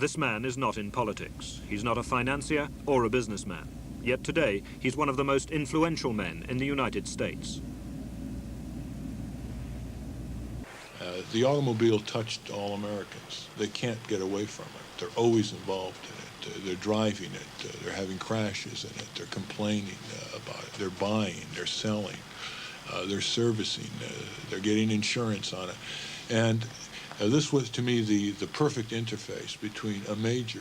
This man is not in politics. He's not a financier or a businessman. Yet today, he's one of the most influential men in the United States. The automobile touched all Americans. They can't get away from it. They're always involved in it. They're driving it. They're having crashes in it. They're complaining about it. They're buying. They're selling. They're servicing. They're getting insurance on it. And this was, to me, the perfect interface between a major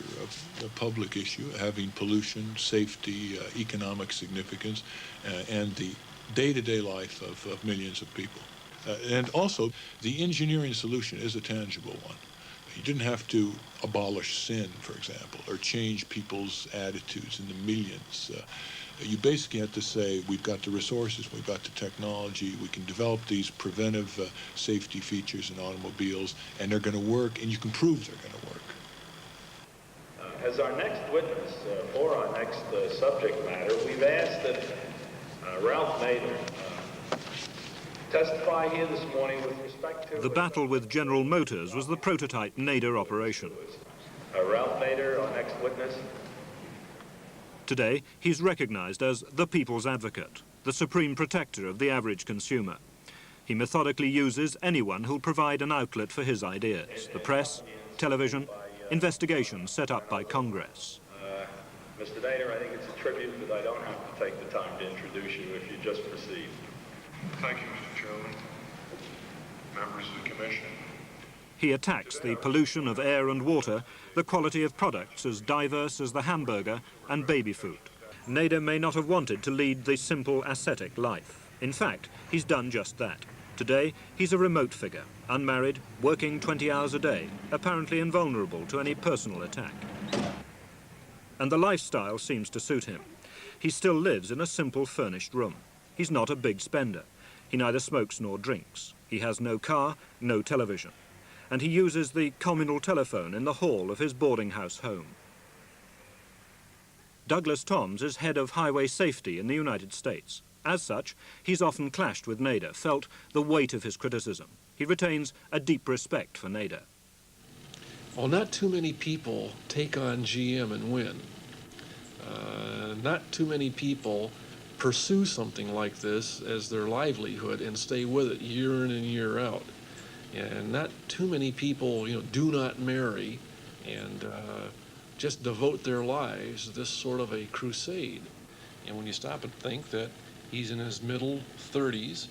public issue, having pollution, safety, economic significance, and the day-to-day life of millions of people. And also, the engineering solution is a tangible one. You didn't have to abolish sin, for example, or change people's attitudes in the millions. You basically had to say, we've got the resources, we've got the technology, we can develop these preventive safety features in automobiles, and they're going to work, and you can prove they're going to work. As our next witness for our next subject matter, we've asked that Ralph Nader testify here this morning with respect to... The battle with General Motors was the prototype Nader operation. Ralph Nader, our next witness. Today, he's recognized as the people's advocate, the supreme protector of the average consumer. He methodically uses anyone who'll provide an outlet for his ideas, the press, television, investigations set up by Congress. Mr. Nader, I think it's a tribute that I don't have to take the time to introduce you if you just proceed. Thank you, Mr. Chairman, members of the Commission. He attacks the pollution of air and water, the quality of products as diverse as the hamburger and baby food. Nader may not have wanted to lead the simple ascetic life. In fact, he's done just that. Today, he's a remote figure, unmarried, working 20 hours a day, apparently invulnerable to any personal attack. And the lifestyle seems to suit him. He still lives in a simple furnished room. He's not a big spender. He neither smokes nor drinks. He has no car, no television. And he uses the communal telephone in the hall of his boarding house home. Douglas Toms is head of highway safety in the United States. As such, he's often clashed with Nader, felt the weight of his criticism. He retains a deep respect for Nader. Well, not too many people take on GM and win. Not too many people pursue something like this as their livelihood and stay with it year in and year out. And not too many people, do not marry and just devote their lives to this sort of a crusade. And when you stop and think that he's in his middle 30s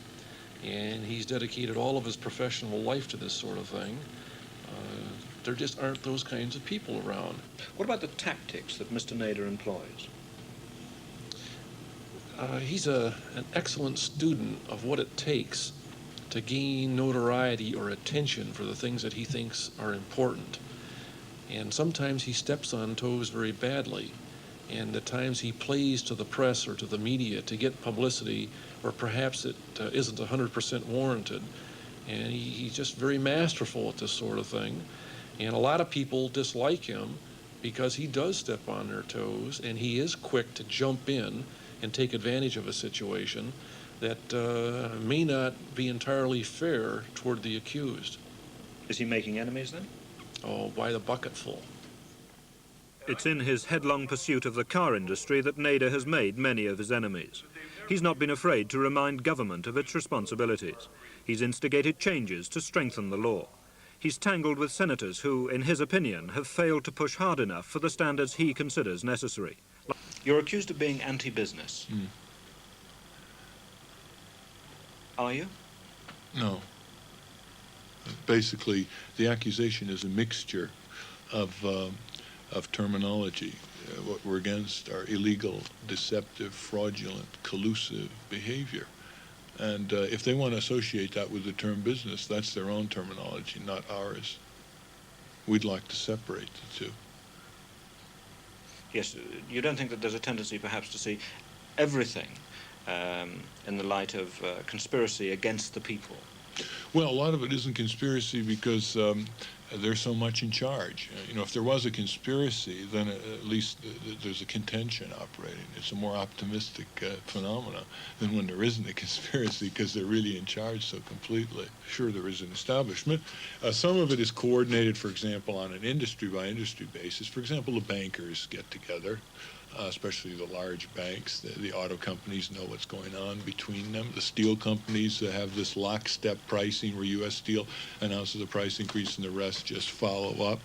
and he's dedicated all of his professional life to this sort of thing, there just aren't those kinds of people around. What about the tactics that Mr. Nader employs? He's an excellent student of what it takes to gain notoriety or attention for the things that he thinks are important. And sometimes he steps on toes very badly. And at times he plays to the press or to the media to get publicity, or perhaps it isn't 100% warranted. And he's just very masterful at this sort of thing. And a lot of people dislike him because he does step on their toes, and he is quick to jump in and take advantage of a situation that may not be entirely fair toward the accused. Is he making enemies then? Oh, by the bucketful. It's in his headlong pursuit of the car industry that Nader has made many of his enemies. He's not been afraid to remind government of its responsibilities. He's instigated changes to strengthen the law. He's tangled with senators who, in his opinion, have failed to push hard enough for the standards he considers necessary. You're accused of being anti-business. Are you? No. Basically, the accusation is a mixture of terminology. What we're against are illegal, deceptive, fraudulent, collusive behavior. And if they want to associate that with the term business, that's their own terminology, not ours. We'd like to separate the two. Yes, you don't think that there's a tendency perhaps to see everything in the light of conspiracy against the people? Well, a lot of it isn't conspiracy because they're so much in charge. You know, if there was a conspiracy, then at least there's a contention operating. It's a more optimistic phenomenon than when there isn't a conspiracy because they're really in charge so completely. Sure, there is an establishment. Some of it is coordinated, for example, on an industry-by-industry basis. For example, the bankers get together. Especially the large banks. The auto companies know what's going on between them. The steel companies have this lockstep pricing where U.S. Steel announces a price increase and the rest just follow up.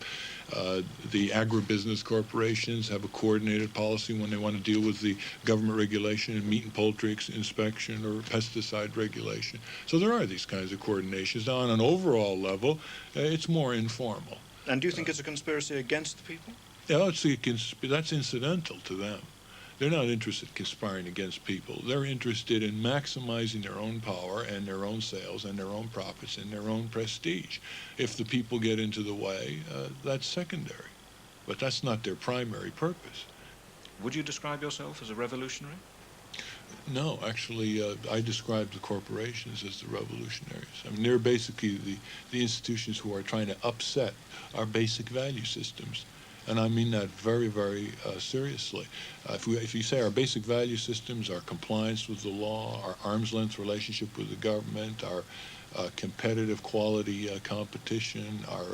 The agribusiness corporations have a coordinated policy when they want to deal with the government regulation and meat and poultry inspection or pesticide regulation. So there are these kinds of coordinations. Now, on an overall level, it's more informal. And do you think it's a conspiracy against the people? Yeah, that's incidental to them. They're not interested in conspiring against people. They're interested in maximizing their own power and their own sales and their own profits and their own prestige. If the people get into the way, that's secondary. But that's not their primary purpose. Would you describe yourself as a revolutionary? No, actually, I describe the corporations as the revolutionaries. I mean, they're basically the institutions who are trying to upset our basic value systems. And I mean that very, very seriously. If you say our basic value systems, our compliance with the law, our arm's length relationship with the government, our competitive quality competition, our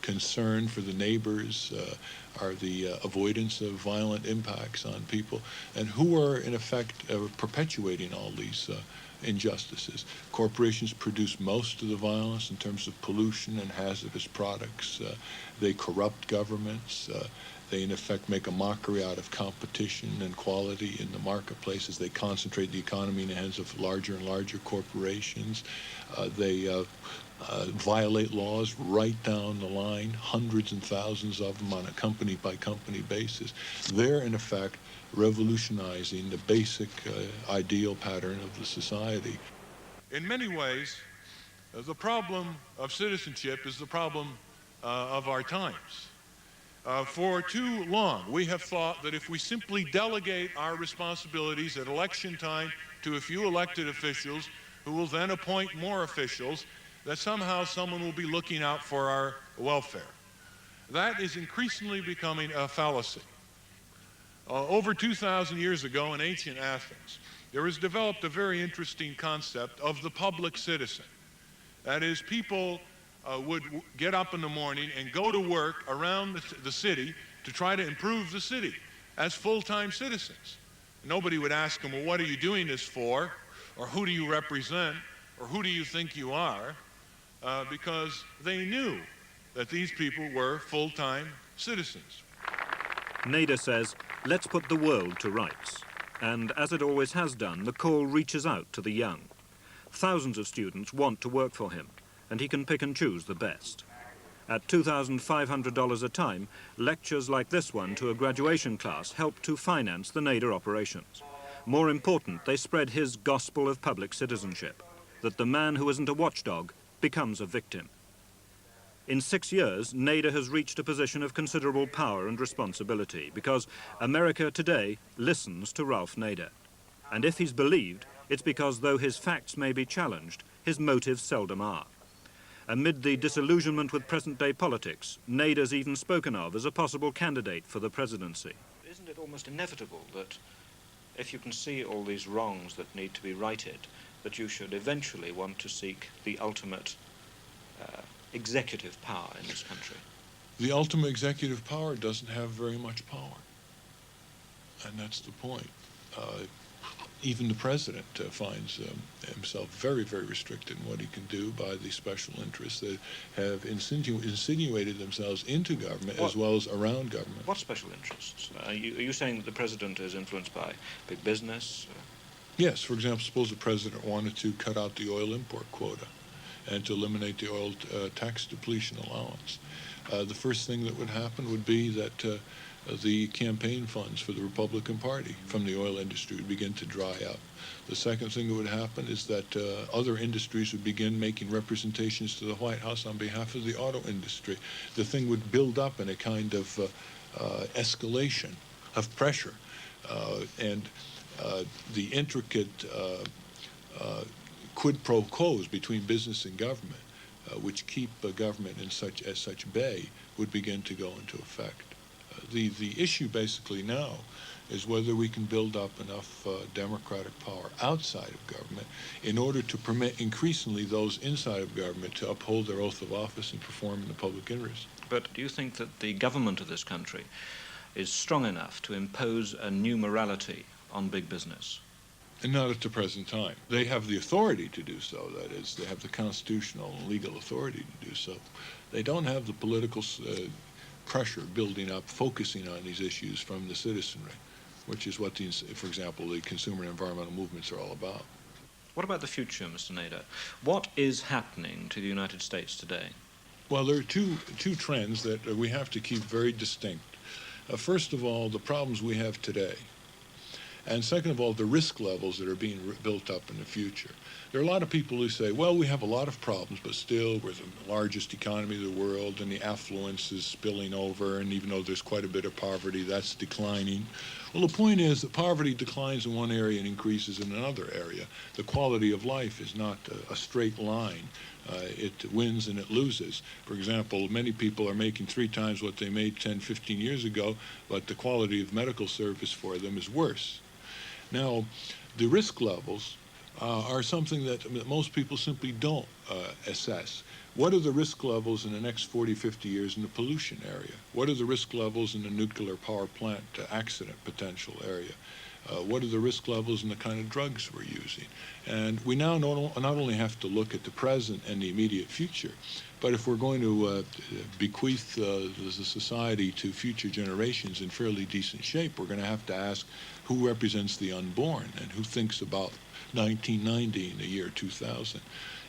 concern for the neighbors, are the avoidance of violent impacts on people, and who are in effect perpetuating all these injustices. Corporations produce most of the violence in terms of pollution and hazardous products. They corrupt governments. They, in effect, make a mockery out of competition and quality in the marketplaces. They concentrate the economy in the hands of larger and larger corporations. They violate laws right down the line, hundreds and thousands of them on a company-by-company basis. They're, in effect, revolutionizing the basic ideal pattern of the society. In many ways, the problem of citizenship is the problem of our times. For too long, we have thought that if we simply delegate our responsibilities at election time to a few elected officials who will then appoint more officials, that somehow someone will be looking out for our welfare. That is increasingly becoming a fallacy. Over 2,000 years ago in ancient Athens, there was developed a very interesting concept of the public citizen. That is, people would get up in the morning and go to work around the city to try to improve the city as full-time citizens. Nobody would ask them, well, what are you doing this for? Or who do you represent? Or who do you think you are? Because they knew that these people were full-time citizens. Nader says, let's put the world to rights. And as it always has done, the call reaches out to the young. Thousands of students want to work for him, and he can pick and choose the best. At $2,500 a time, lectures like this one to a graduation class help to finance the Nader operations. More important, they spread his gospel of public citizenship, that the man who isn't a watchdog becomes a victim. In 6 years, Nader has reached a position of considerable power and responsibility because America today listens to Ralph Nader. And if he's believed, it's because though his facts may be challenged, his motives seldom are. Amid the disillusionment with present-day politics, Nader's even spoken of as a possible candidate for the presidency. Isn't it almost inevitable that if you can see all these wrongs that need to be righted, that you should eventually want to seek the ultimate executive power in this country? The ultimate executive power doesn't have very much power. And that's the point. Even the president finds himself very, very restricted in what he can do by the special interests that have insinuated themselves into government as well as around government. What special interests? Are you saying that the president is influenced by big business? Yes, for example, suppose the president wanted to cut out the oil import quota and to eliminate the oil tax depletion allowance. The first thing that would happen would be that the campaign funds for the Republican Party from the oil industry would begin to dry up. The second thing that would happen is that other industries would begin making representations to the White House on behalf of the auto industry. The thing would build up in a kind of escalation of pressure. And the intricate quid pro quos between business and government, which keep government in such bay, would begin to go into effect. The issue basically now is whether we can build up enough democratic power outside of government in order to permit increasingly those inside of government to uphold their oath of office and perform in the public interest. But do you think that the government of this country is strong enough to impose a new morality on big business? And not at the present time. They have the authority to do so, that is, they have the constitutional and legal authority to do so. They don't have the political pressure building up, focusing on these issues from the citizenry, which is what, for example, the consumer and environmental movements are all about. What about the future, Mr. Nader? What is happening to the United States today? Well, there are two trends that we have to keep very distinct. First of all, the problems we have today. And second of all, the risk levels that are being built up in the future. There are a lot of people who say, well, we have a lot of problems, but still we're the largest economy of the world, and the affluence is spilling over, and even though there's quite a bit of poverty, that's declining. Well, the point is that poverty declines in one area and increases in another area. The quality of life is not a straight line. It wins and it loses. For example, many people are making 3 times what they made 10, 15 years ago, but the quality of medical service for them is worse. Now, the risk levels are something that most people simply don't assess. What are the risk levels in the next 40, 50 years in the pollution area? What are the risk levels in the nuclear power plant accident potential area? What are the risk levels in the kind of drugs we're using? And we now not only have to look at the present and the immediate future, but if we're going to bequeath the society to future generations in fairly decent shape, we're going to have to ask who represents the unborn and who thinks about 1990 in the year 2000.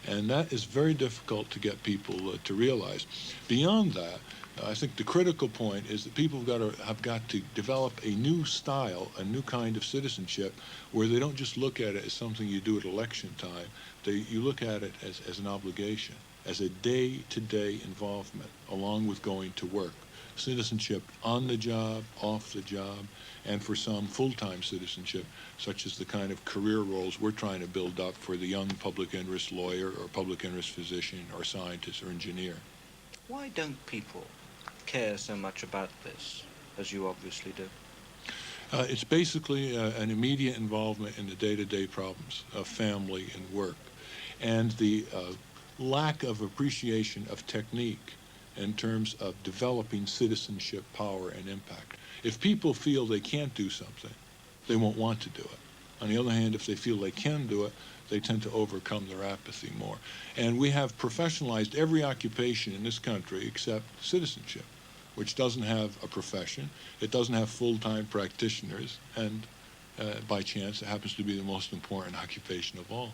And that is very difficult to get people to realize. Beyond that, I think the critical point is that people have got to develop a new style, a new kind of citizenship, where they don't just look at it as something you do at election time. You look at it as an obligation, as a day-to-day involvement, along with going to work. Citizenship on the job, off the job, and for some full-time citizenship, such as the kind of career roles we're trying to build up for the young public interest lawyer or public interest physician or scientist or engineer. Why don't people care so much about this, as you obviously do? It's basically an immediate involvement in the day-to-day problems of family and work, and the lack of appreciation of technique in terms of developing citizenship power and impact. If people feel they can't do something, they won't want to do it. On the other hand, if they feel they can do it, they tend to overcome their apathy more. And we have professionalized every occupation in this country except citizenship, which doesn't have a profession, it doesn't have full-time practitioners, and by chance, it happens to be the most important occupation of all.